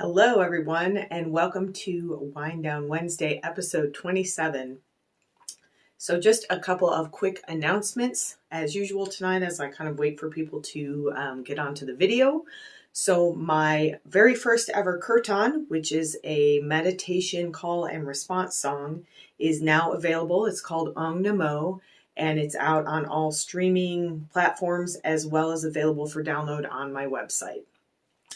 Hello, everyone, and welcome to Wind Down Wednesday, episode 27. So just a couple of quick announcements as usual tonight as I kind of wait for people to get onto the video. So my very first ever kirtan, which is a meditation call and response song, is now available. It's called Ong Namo, and it's out on all streaming platforms as well as available for download on my website.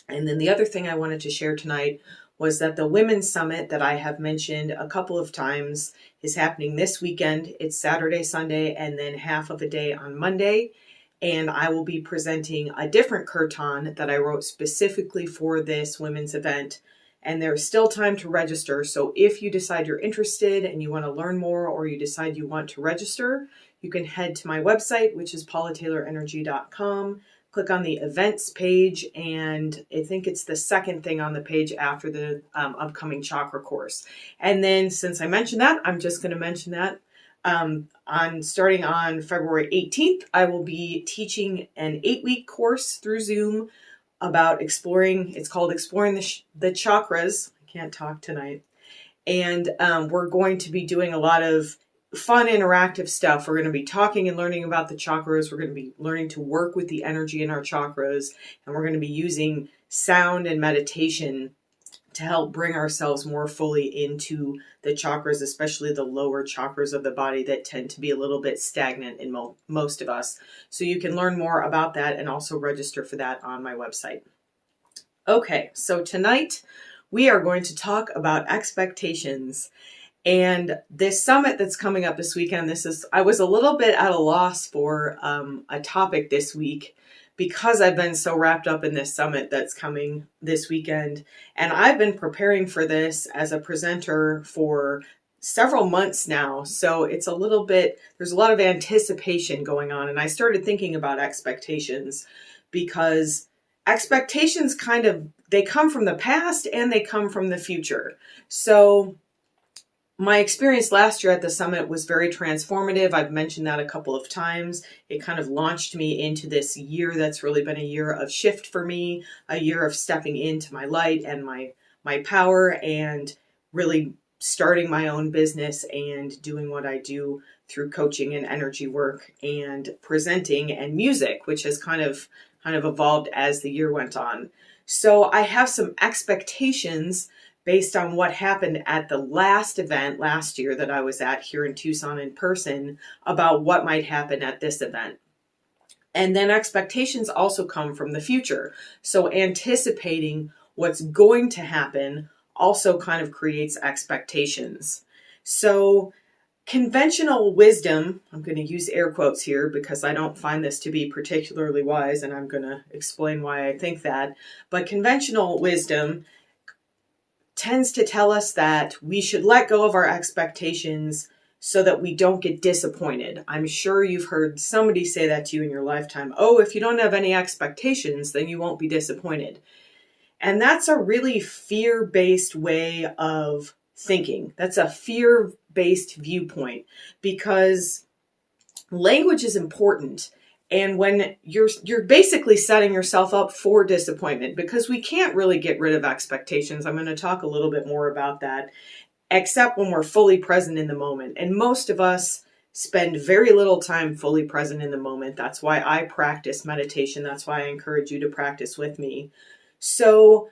And then the other thing I wanted to share tonight was that the Women's Summit that I have mentioned a couple of times is happening this weekend. It's Saturday, Sunday, and then half of a day on Monday. And I will be presenting a different kirtan that I wrote specifically for this women's event. And there's still time to register. So if you decide you're interested and you want to learn more, or you decide you want to register, you can head to my website, which is paulataylorenergy.com. Click on the events page, and I think it's the second thing on the page after the upcoming chakra course. And then since I mentioned that, I'm just going to mention that starting on February 18th, I will be teaching an 8-week course through Zoom about exploring, it's called Exploring the Chakras. I can't talk tonight. And we're going to be doing a lot of fun interactive stuff. We're going to be talking and learning about the chakras. We're going to be learning to work with the energy in our chakras, and we're going to be using sound and meditation to help bring ourselves more fully into the chakras, especially the lower chakras of the body that tend to be a little bit stagnant in most of us. So you can learn more about that and also register for that on my website. Okay, so tonight we are going to talk about expectations. And this summit that's coming up this weekend, I was a little bit at a loss for a topic this week because I've been so wrapped up in this summit that's coming this weekend. And I've been preparing for this as a presenter for several months now. So there's a lot of anticipation going on. And I started thinking about expectations because expectations they come from the past and they come from the future. So my experience last year at the summit was very transformative. I've mentioned that a couple of times. It kind of launched me into this year that's really been a year of shift for me, a year of stepping into my light and my power, and really starting my own business and doing what I do through coaching and energy work and presenting and music, which has kind of evolved as the year went on. So I have some expectations based on what happened at the last event last year that I was at here in Tucson in person about what might happen at this event. And then expectations also come from the future. So anticipating what's going to happen also kind of creates expectations. So conventional wisdom, I'm going to use air quotes here because I don't find this to be particularly wise, and I'm going to explain why I think that. But conventional wisdom tends to tell us that we should let go of our expectations so that we don't get disappointed. I'm sure you've heard somebody say that to you in your lifetime. Oh, if you don't have any expectations, then you won't be disappointed. And that's a really fear-based way of thinking. That's a fear-based viewpoint because language is important. And when you're basically setting yourself up for disappointment, because we can't really get rid of expectations. I'm going to talk a little bit more about that, except when we're fully present in the moment. And most of us spend very little time fully present in the moment. That's why I practice meditation. That's why I encourage you to practice with me. So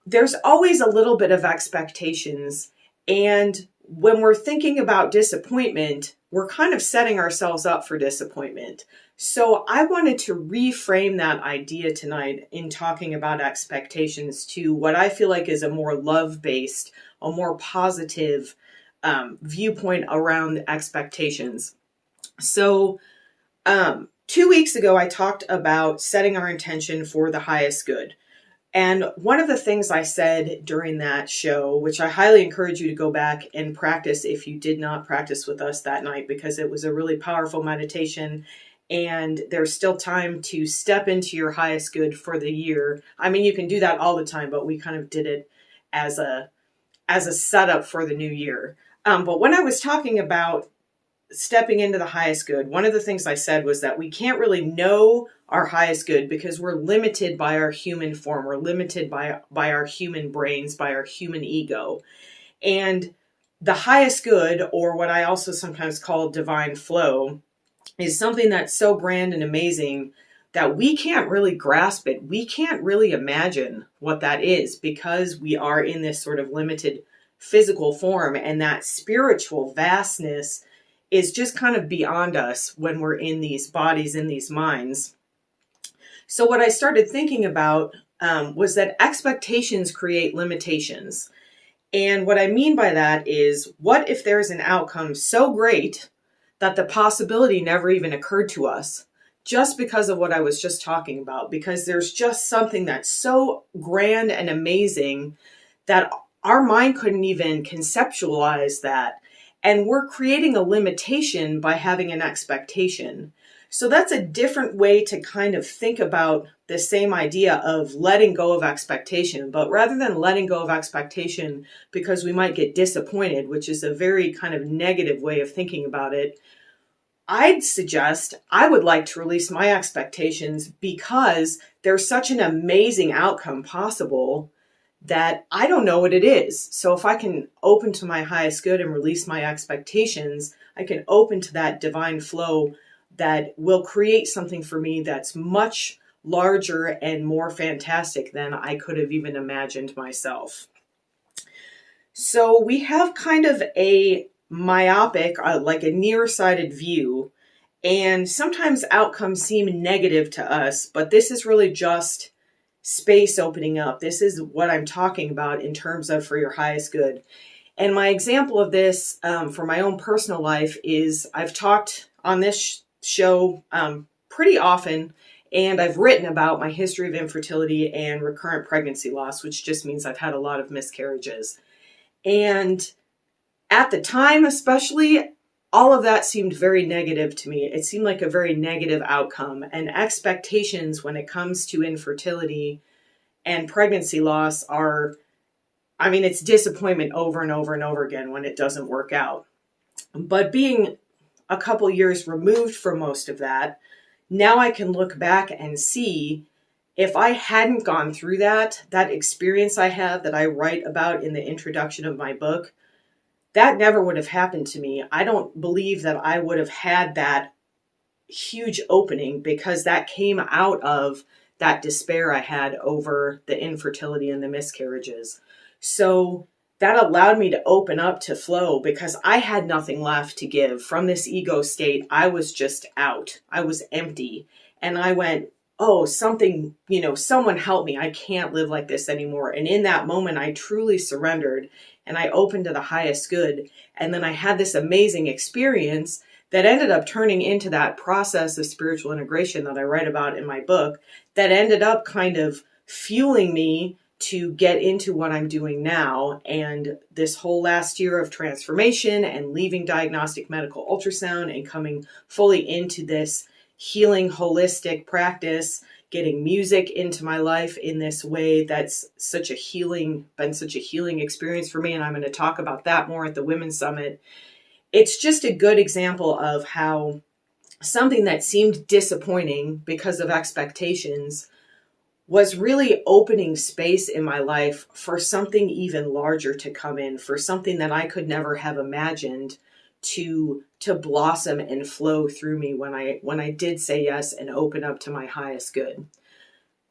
there's always a little bit of expectations. And when we're thinking about disappointment, we're kind of setting ourselves up for disappointment. So I wanted to reframe that idea tonight in talking about expectations to what I feel like is a more love-based, a more positive viewpoint around expectations. So 2 weeks ago, I talked about setting our intention for the highest good. And one of the things I said during that show, which I highly encourage you to go back and practice if you did not practice with us that night, because it was a really powerful meditation and there's still time to step into your highest good for the year. I mean, you can do that all the time, but we kind of did it as a setup for the new year. But when I was talking about stepping into the highest good, one of the things I said was that we can't really know our highest good because we're limited by our human form. We're limited by our human brains, by our human ego. And the highest good, or what I also sometimes call divine flow, is something that's so grand and amazing that we can't really grasp it. We can't really imagine what that is because we are in this sort of limited physical form, and that spiritual vastness is just kind of beyond us when we're in these bodies, in these minds. So what I started thinking about was that expectations create limitations. And what I mean by that is, what if there's an outcome so great that the possibility never even occurred to us, just because of what I was just talking about? Because there's just something that's so grand and amazing that our mind couldn't even conceptualize that. And we're creating a limitation by having an expectation. So that's a different way to kind of think about the same idea of letting go of expectation. But rather than letting go of expectation because we might get disappointed, which is a very kind of negative way of thinking about it, I'd suggest I would like to release my expectations because there's such an amazing outcome possible that I don't know what it is. So if I can open to my highest good and release my expectations, I can open to that divine flow that will create something for me that's much larger and more fantastic than I could have even imagined myself. So we have kind of a myopic, like a nearsighted view, and sometimes outcomes seem negative to us, but this is really just space opening up. This is what I'm talking about in terms of for your highest good. And my example of this for my own personal life is I've talked on this show pretty often, and I've written about my history of infertility and recurrent pregnancy loss, which just means I've had a lot of miscarriages. And at the time, especially, all of that seemed very negative to me. It seemed like a very negative outcome. And expectations when it comes to infertility and pregnancy loss are, I mean, it's disappointment over and over and over again when it doesn't work out. But being a couple years removed from most of that, now I can look back and see if I hadn't gone through that experience I had that I write about in the introduction of my book, that never would have happened to me. I don't believe that I would have had that huge opening because that came out of that despair I had over the infertility and the miscarriages. So that allowed me to open up to flow because I had nothing left to give. From this ego state, I was just out. I was empty. And I went, oh, something, someone help me. I can't live like this anymore. And in that moment, I truly surrendered and I opened to the highest good. And then I had this amazing experience that ended up turning into that process of spiritual integration that I write about in my book, that ended up kind of fueling me to get into what I'm doing now. And this whole last year of transformation and leaving diagnostic medical ultrasound and coming fully into this healing holistic practice, getting music into my life in this way, that's been such a healing experience for me. And I'm going to talk about that more at the Women's Summit. It's just a good example of how something that seemed disappointing because of expectations was really opening space in my life for something even larger to come in, for something that I could never have imagined to blossom and flow through me when I did say yes and open up to my highest good.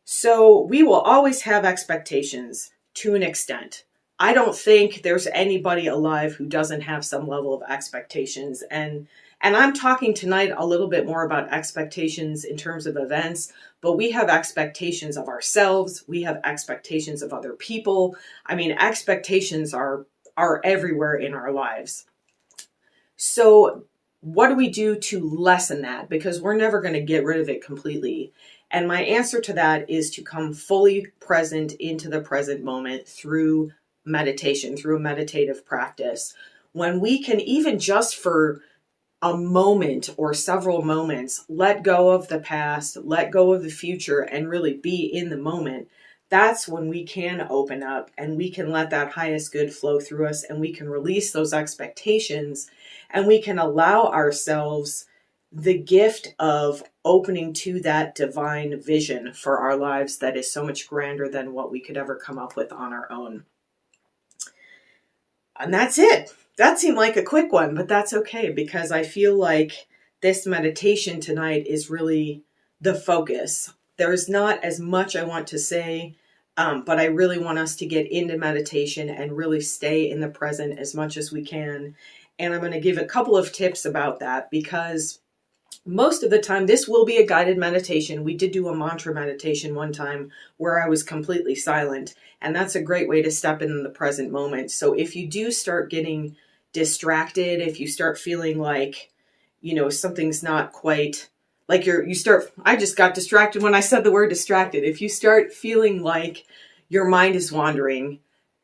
So we will always have expectations to an extent. I don't think there's anybody alive who doesn't have some level of expectations. And I'm talking tonight a little bit more about expectations in terms of events, but we have expectations of ourselves. We have expectations of other people. I mean, expectations are everywhere in our lives. So what do we do to lessen that? Because we're never going to get rid of it completely. And my answer to that is to come fully present into the present moment through meditation, through a meditative practice. When we can, even just for a moment or several moments, let go of the past, let go of the future, and really be in the moment, that's when we can open up and we can let that highest good flow through us, and we can release those expectations, and we can allow ourselves the gift of opening to that divine vision for our lives that is so much grander than what we could ever come up with on our own. And that's it. That seemed like a quick one, but that's okay, because I feel like this meditation tonight is really the focus. There's not as much I want to say, but I really want us to get into meditation and really stay in the present as much as we can. And I'm going to give a couple of tips about that, because most of the time this will be a guided meditation. We did do a mantra meditation one time where I was completely silent, and that's a great way to step in the present moment. So if you do start getting distracted, if you start feeling like, something's not quite like I just got distracted when I said the word distracted. If you start feeling like your mind is wandering,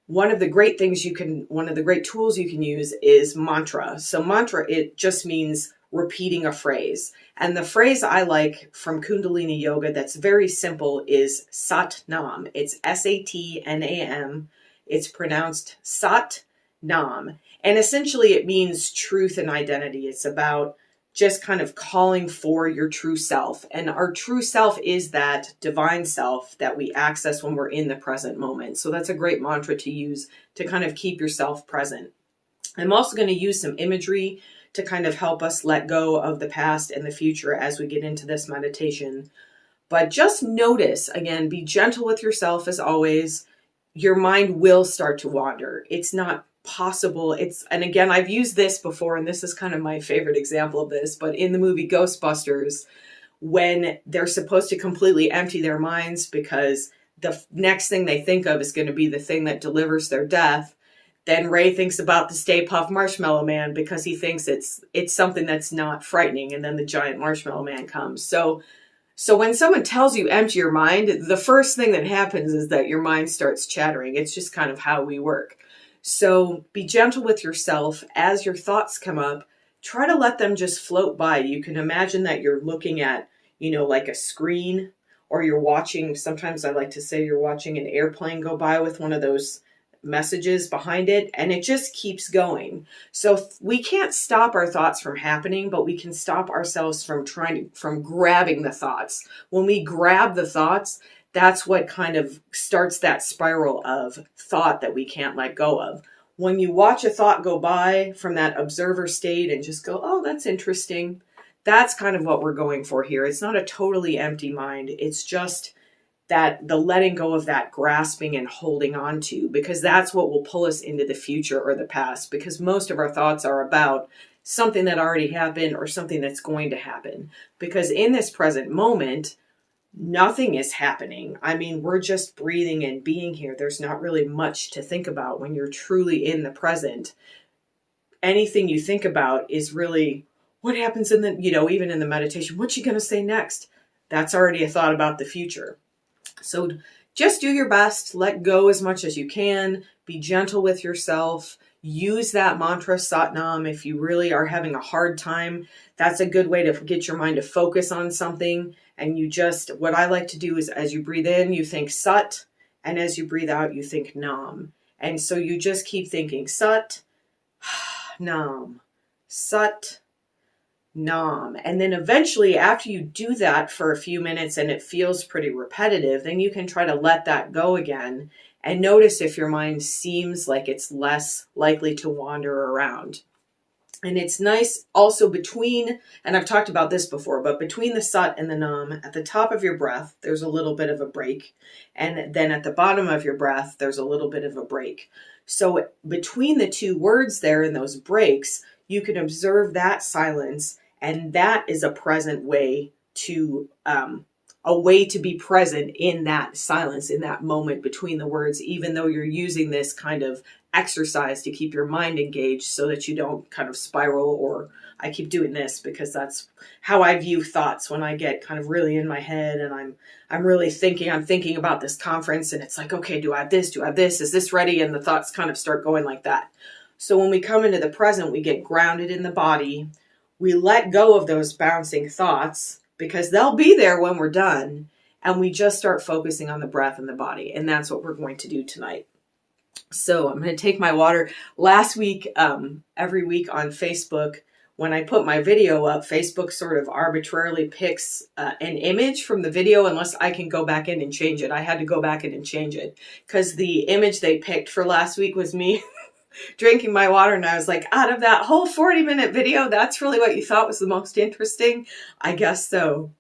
one of the great tools you can use is mantra. So mantra, it just means repeating a phrase. And the phrase I like from Kundalini Yoga that's very simple is Sat Nam. It's Satnam. It's pronounced Sat Nam. And essentially it means truth and identity. It's about just kind of calling for your true self. And our true self is that divine self that we access when we're in the present moment. So that's a great mantra to use to kind of keep yourself present. I'm also going to use some imagery to kind of help us let go of the past and the future as we get into this meditation. But just notice, again, be gentle with yourself as always. Your mind will start to wander. It's not possible. And again, I've used this before, and this is kind of my favorite example of this, but in the movie Ghostbusters, when they're supposed to completely empty their minds because the next thing they think of is going to be the thing that delivers their death, then Ray thinks about the Stay Puft Marshmallow Man because he thinks it's something that's not frightening, and then the giant Marshmallow Man comes. So when someone tells you empty your mind, the first thing that happens is that your mind starts chattering. It's just kind of how we work. So be gentle with yourself as your thoughts come up. Try to let them just float by. You can imagine that you're looking at, like a screen, or you're watching, sometimes I like to say you're watching an airplane go by with one of those messages behind it, and it just keeps going. So we can't stop our thoughts from happening, but we can stop ourselves from grabbing the thoughts. When we grab the thoughts, that's what kind of starts that spiral of thought that we can't let go of. When you watch a thought go by from that observer state and just go, oh, that's interesting, that's kind of what we're going for here. It's not a totally empty mind. It's just that the letting go of that grasping and holding on to, because that's what will pull us into the future or the past, because most of our thoughts are about something that already happened or something that's going to happen. Because in this present moment, nothing is happening. I mean, we're just breathing and being here. There's not really much to think about when you're truly in the present. Anything you think about is really what happens in the, even in the meditation. What's she going to say next? That's already a thought about the future. So just do your best. Let go as much as you can. Be gentle with yourself. Use that mantra Satnam if you really are having a hard time. That's a good way to get your mind to focus on something. And what I like to do is as you breathe in, you think Sat, and as you breathe out, you think Nam. And so you just keep thinking Sat, Nam, Sat, Nam. And then eventually, after you do that for a few minutes and it feels pretty repetitive, then you can try to let that go again and notice if your mind seems like it's less likely to wander around. And it's nice also and I've talked about this before, but between the Sat and the Nam, at the top of your breath, there's a little bit of a break. And then at the bottom of your breath, there's a little bit of a break. So between the two words there in those breaks, you can observe that silence, and that is a present way to be present in that silence, in that moment between the words, even though you're using this kind of exercise to keep your mind engaged so that you don't kind of spiral. Or I keep doing this because that's how I view thoughts when I get kind of really in my head and I'm really thinking about this conference, and it's like, okay, do I have this? Do I have this? Is this ready? And the thoughts kind of start going like that. So when we come into the present, we get grounded in the body. We let go of those bouncing thoughts because they'll be there when we're done. and we just start focusing on the breath and the body. And that's what we're going to do tonight. So I'm going to take my water. Last week, every week on Facebook, when I put my video up, Facebook sort of arbitrarily picks an image from the video unless I can go back in and change it. I had to go back in and change it because the image they picked for last week was me drinking my water. And I was like, out of that whole 40-minute video, that's really what you thought was the most interesting? I guess so.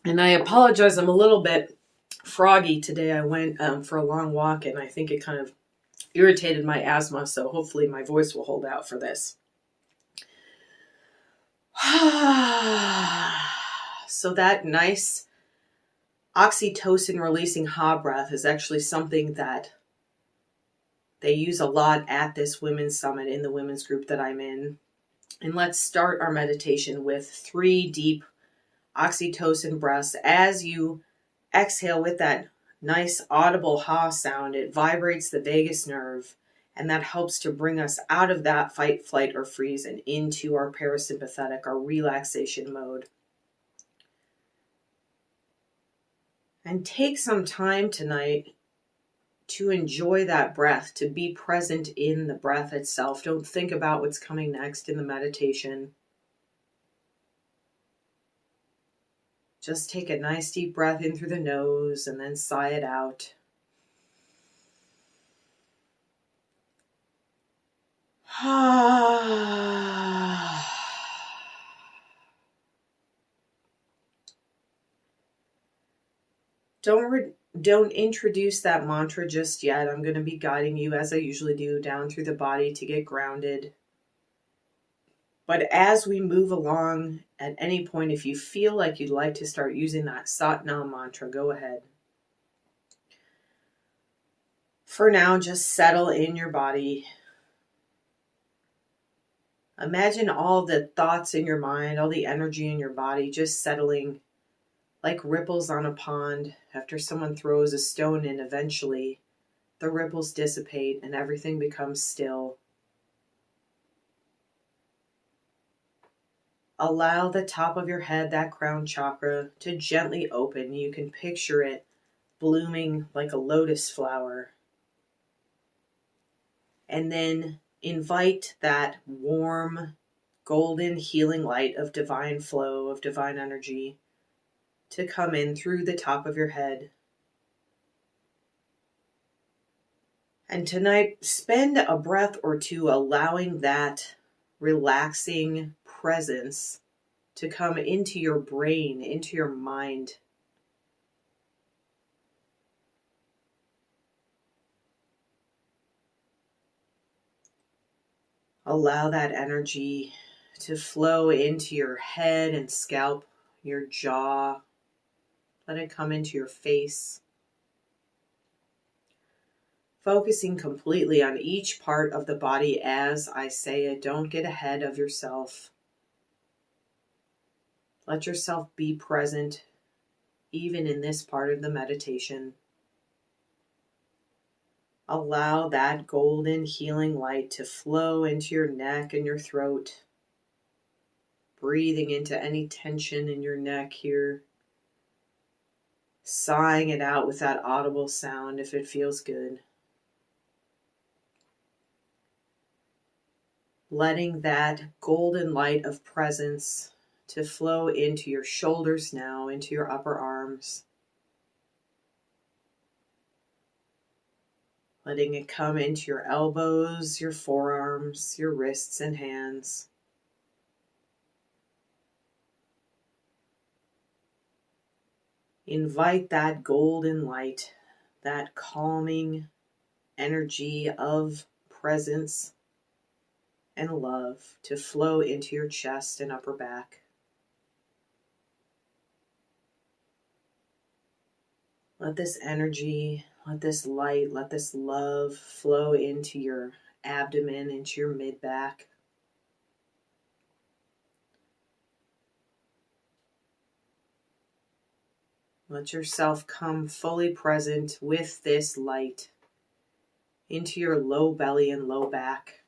And I apologize, I'm a little bit froggy today. I went for a long walk and I think it kind of irritated my asthma, so hopefully my voice will hold out for this. So that nice oxytocin releasing ha breath is actually something that they use a lot at this women's summit in the women's group that I'm in. And let's start our meditation with 3 deep oxytocin breaths. As you exhale with that nice audible ha sound, it vibrates the vagus nerve, and that helps to bring us out of that fight, flight, or freeze and into our parasympathetic, our relaxation mode. And take some time tonight to enjoy that breath, to be present in the breath itself. Don't think about what's coming next in the meditation. Just take a nice deep breath in through the nose and then sigh it out. Don't introduce that mantra just yet. I'm going to be guiding you, as I usually do, down through the body to get grounded. But as we move along, at any point, if you feel like you'd like to start using that Sat Nam mantra, go ahead. For now, just settle in your body. Imagine all the thoughts in your mind, all the energy in your body, just settling like ripples on a pond. After someone throws a stone in, eventually the ripples dissipate and everything becomes still. Allow the top of your head, that crown chakra, to gently open. You can picture it blooming like a lotus flower. And then invite that warm, golden healing light of divine flow, of divine energy, to come in through the top of your head. And tonight, spend a breath or two allowing that relaxing presence to come into your brain, into your mind. Allow that energy to flow into your head and scalp, your jaw. Let it come into your face. Focusing completely on each part of the body as I say it. Don't get ahead of yourself. Let yourself be present, even in this part of the meditation. Allow that golden healing light to flow into your neck and your throat. Breathing into any tension in your neck here. Sighing it out with that audible sound if it feels good. Letting that golden light of presence to flow into your shoulders now, into your upper arms. Letting it come into your elbows, your forearms, your wrists and hands. Invite that golden light, that calming energy of presence and love to flow into your chest and upper back. Let this energy, let this light, let this love flow into your abdomen, into your mid-back. Let yourself come fully present with this light into your low belly and low back.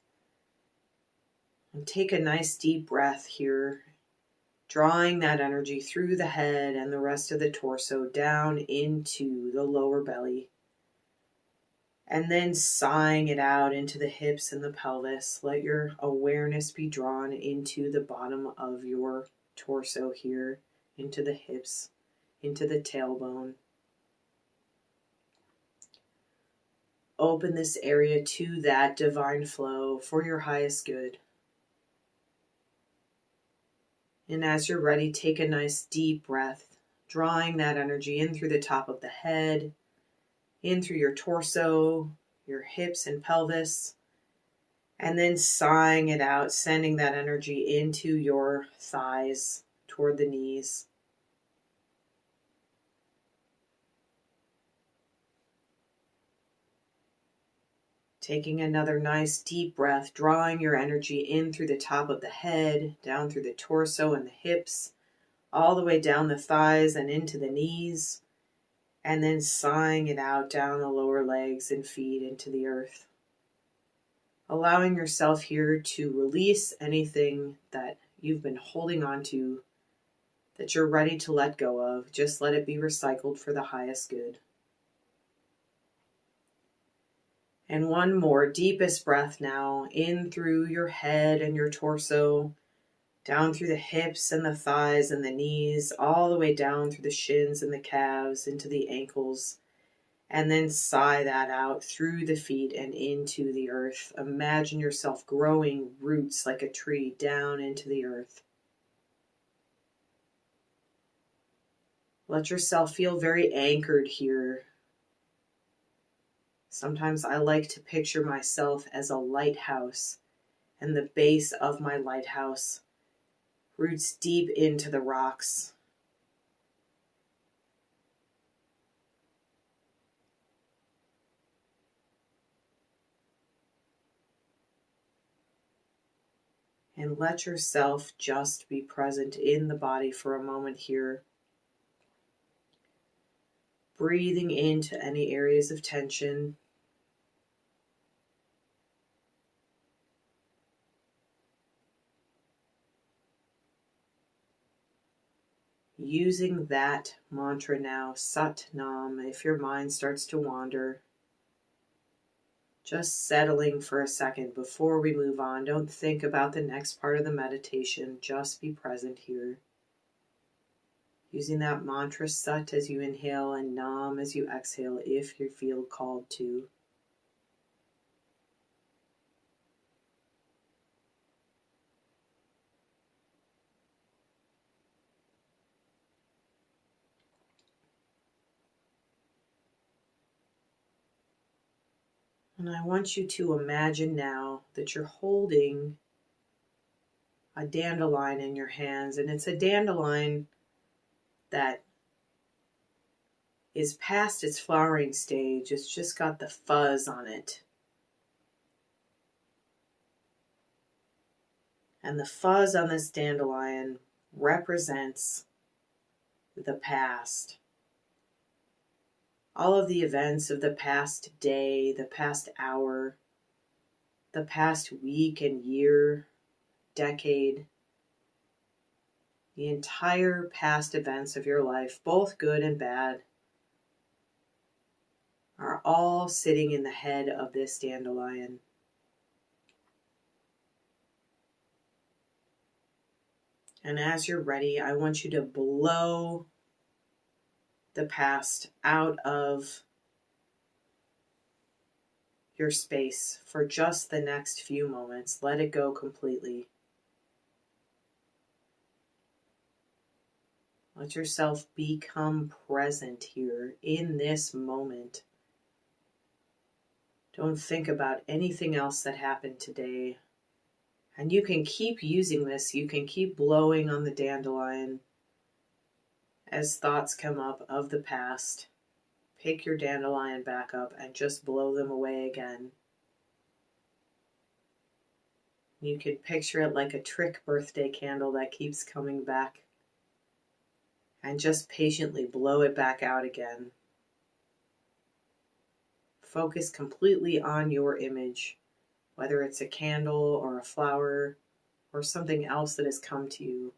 And take a nice deep breath here drawing that energy through the head and the rest of the torso down into the lower belly. And then sighing it out into the hips and the pelvis. Let your awareness be drawn into the bottom of your torso here, into the hips, into the tailbone. Open this area to that divine flow for your highest good. And as you're ready, take a nice deep breath, drawing that energy in through the top of the head, in through your torso, your hips and pelvis, and then sighing it out, sending that energy into your thighs, toward the knees. Taking another nice deep breath, drawing your energy in through the top of the head, down through the torso and the hips, all the way down the thighs and into the knees, and then sighing it out down the lower legs and feet into the earth. Allowing yourself here to release anything that you've been holding on to, that you're ready to let go of. Just let it be recycled for the highest good. And one more deepest breath now, in through your head and your torso, down through the hips and the thighs and the knees, all the way down through the shins and the calves, into the ankles. And then sigh that out through the feet and into the earth. Imagine yourself growing roots like a tree down into the earth. Let yourself feel very anchored here. Sometimes I like to picture myself as a lighthouse, and the base of my lighthouse roots deep into the rocks. And let yourself just be present in the body for a moment here. Breathing into any areas of tension. Using that mantra now, Sat Nam, if your mind starts to wander. Just settling for a second before we move on. Don't think about the next part of the meditation. Just be present here. Using that mantra Sat as you inhale and Nam as you exhale if you feel called to. And I want you to imagine now that you're holding a dandelion in your hands, and it's a dandelion that is past its flowering stage. It's just got the fuzz on it. And the fuzz on this dandelion represents the past. All of the events of the past day, the past hour, the past week and year, decade, the entire past events of your life, both good and bad, are all sitting in the head of this dandelion. And as you're ready, I want you to blow the past out of your space for just the next few moments. Let it go completely. Let yourself become present here in this moment. Don't think about anything else that happened today. And you can keep using this. You can keep blowing on the dandelion as thoughts come up of the past. Pick your dandelion back up and just blow them away again. You can picture it like a trick birthday candle that keeps coming back. And just patiently blow it back out again. Focus completely on your image, whether it's a candle or a flower or something else that has come to you.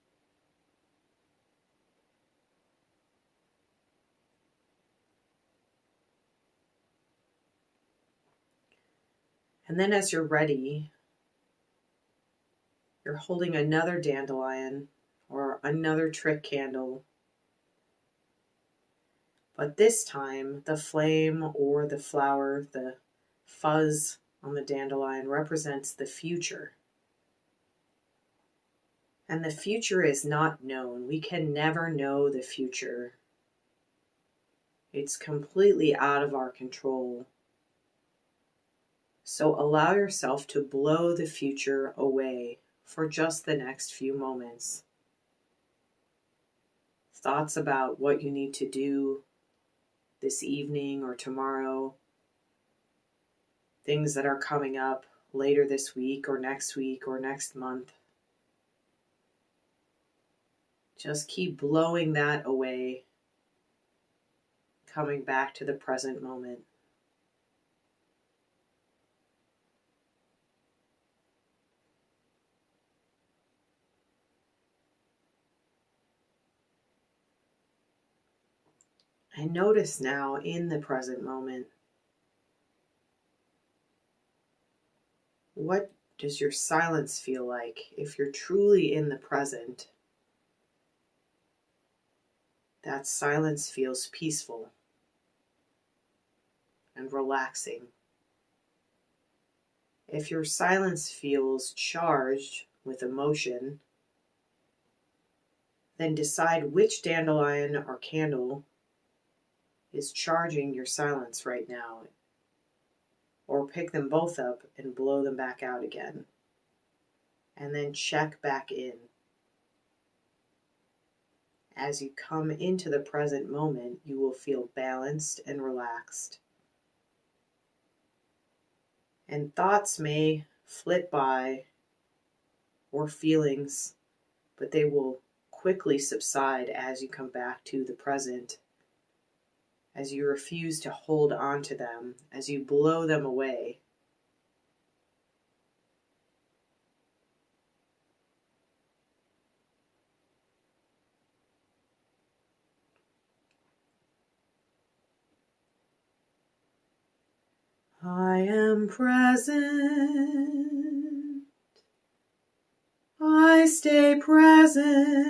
And then as you're ready, you're holding another dandelion or another trick candle. But this time, the flame or the flower, the fuzz on the dandelion represents the future. And the future is not known. We can never know the future. It's completely out of our control. So allow yourself to blow the future away for just the next few moments. Thoughts about what you need to do this evening or tomorrow, things that are coming up later this week or next month. Just keep blowing that away, coming back to the present moment. And notice now in the present moment, what does your silence feel like? If you're truly in the present, that silence feels peaceful and relaxing. If your silence feels charged with emotion, then decide which dandelion or candle is charging your silence right now. Or pick them both up and blow them back out again. And then check back in. As you come into the present moment, you will feel balanced and relaxed. And thoughts may flit by, or feelings, but they will quickly subside as you come back to the present, as you refuse to hold on to them, as you blow them away. I am present. I stay present.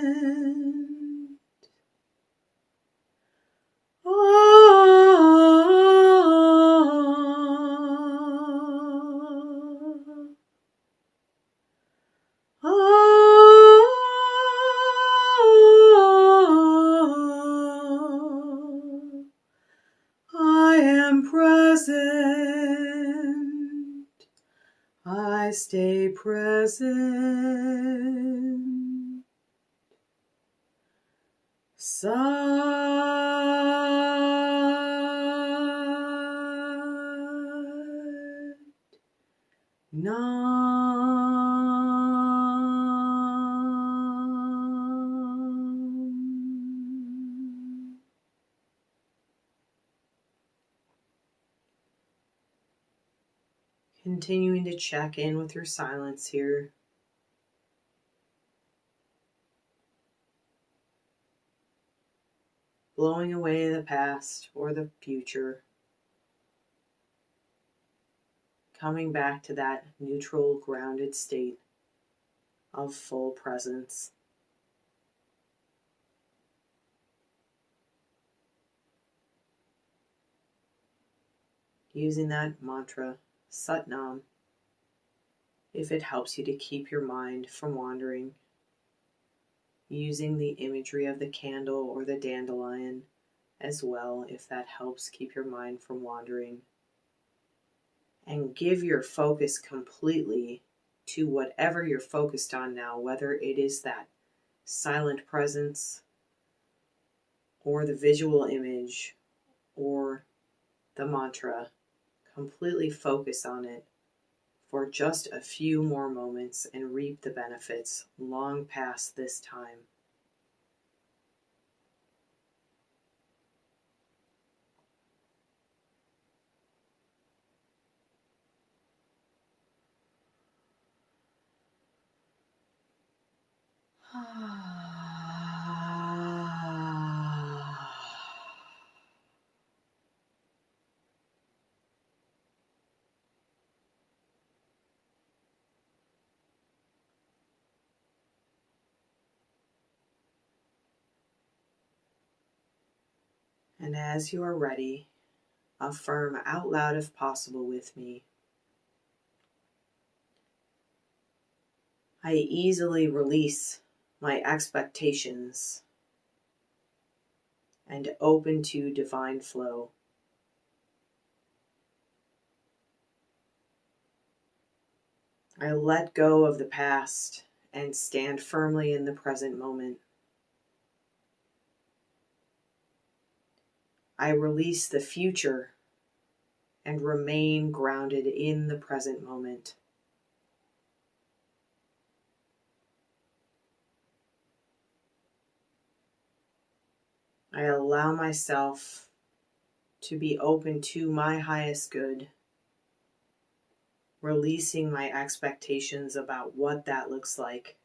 I am present. I stay present. Continuing to check in with your silence here. Blowing away the past or the future. Coming back to that neutral, grounded state of full presence. Using that mantra, Sat Nam, if it helps you to keep your mind from wandering. Using the imagery of the candle or the dandelion as well, if that helps keep your mind from wandering. And give your focus completely to whatever you're focused on now, whether it is that silent presence or the visual image or the mantra. Completely focus on it for just a few more moments and reap the benefits long past this time. And as you are ready, affirm out loud if possible with me. I easily release my expectations and open to divine flow. I let go of the past and stand firmly in the present moment. I release the future and remain grounded in the present moment. I allow myself to be open to my highest good, releasing my expectations about what that looks like.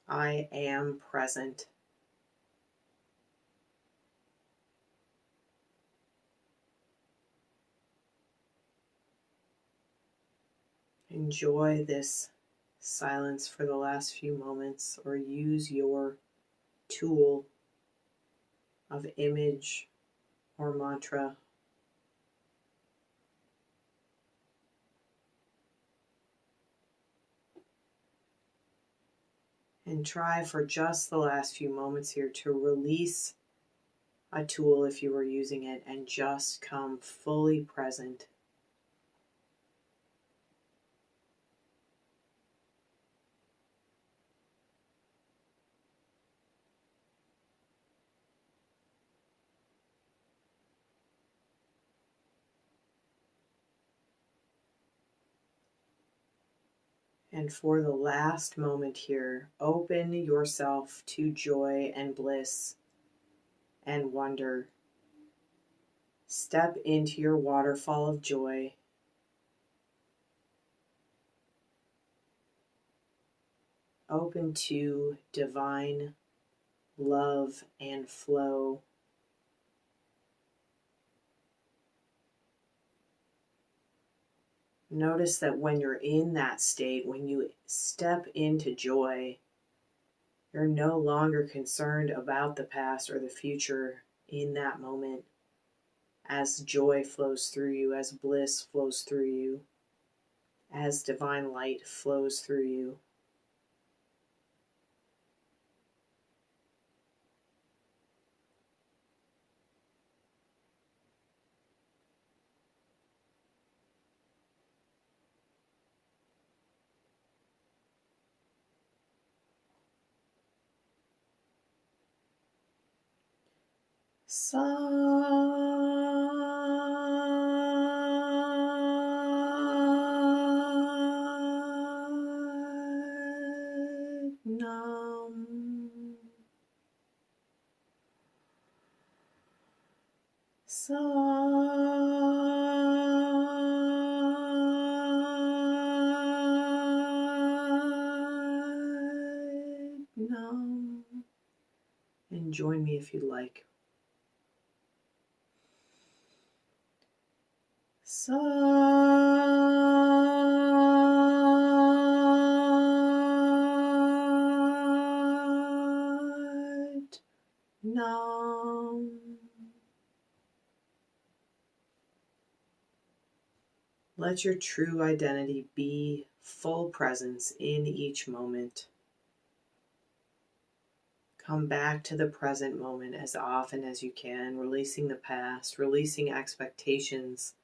I am present. Enjoy this silence for the last few moments, or use your tool of image or mantra. And try for just the last few moments here to release a tool if you were using it and just come fully present. And for the last moment here, open yourself to joy and bliss and wonder. Step into your waterfall of joy. Open to divine love and flow. Notice that when you're in that state, when you step into joy, you're no longer concerned about the past or the future in that moment, as joy flows through you, as bliss flows through you, as divine light flows through you. And join me if you'd like. Nam. Let your true identity be full presence in each moment. Come back to the present moment as often as you can, releasing the past, releasing expectations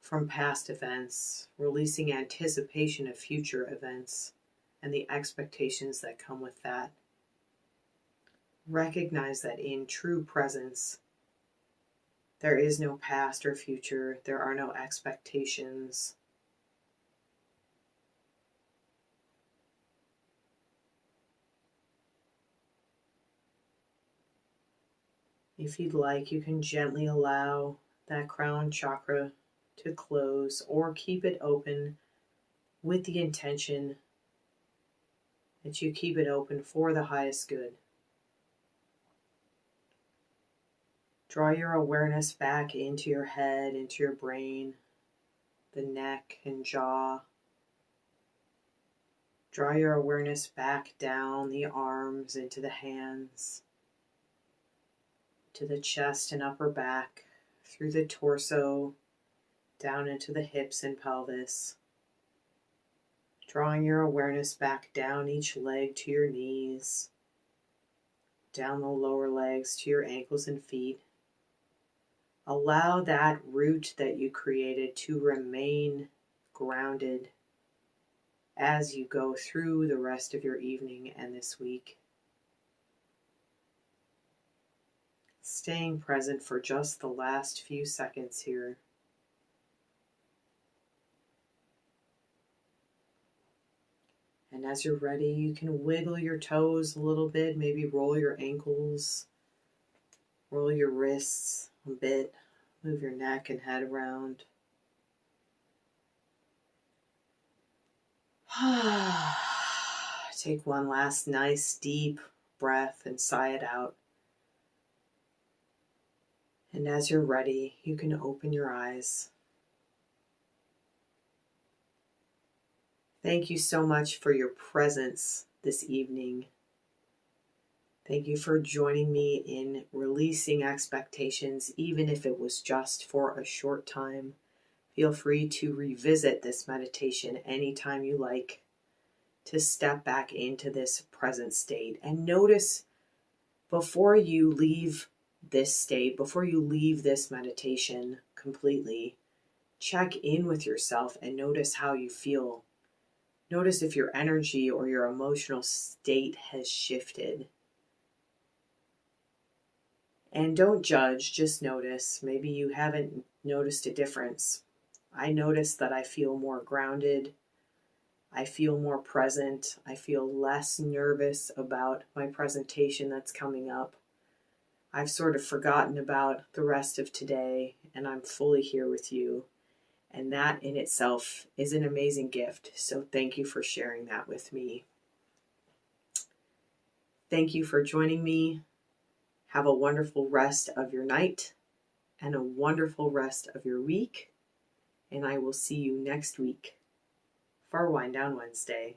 from past events, releasing anticipation of future events and the expectations that come with that. Recognize that in true presence, there is no past or future. There are no expectations. If you'd like, you can gently allow that crown chakra to close or keep it open with the intention that you keep it open for the highest good. Draw your awareness back into your head, into your brain, the neck and jaw. Draw your awareness back down the arms into the hands, to the chest and upper back, through the torso, down into the hips and pelvis. Drawing your awareness back down each leg to your knees, down the lower legs to your ankles and feet. Allow that root that you created to remain grounded as you go through the rest of your evening and this week. Staying present for just the last few seconds here. And as you're ready, you can wiggle your toes a little bit, maybe roll your ankles, roll your wrists a bit, move your neck and head around. Take one last nice deep breath and sigh it out. And as you're ready, you can open your eyes. Thank you so much for your presence this evening. Thank you for joining me in releasing expectations, even if it was just for a short time. Feel free to revisit this meditation anytime you like, to step back into this present state. And notice before you leave this state, before you leave this meditation completely, check in with yourself and notice how you feel. Notice if your energy or your emotional state has shifted. And don't judge, just notice. Maybe you haven't noticed a difference. I notice that I feel more grounded. I feel more present. I feel less nervous about my presentation that's coming up. I've sort of forgotten about the rest of today, and I'm fully here with you. And that in itself is an amazing gift. So thank you for sharing that with me. Thank you for joining me. Have a wonderful rest of your night and a wonderful rest of your week. And I will see you next week for Wind Down Wednesday.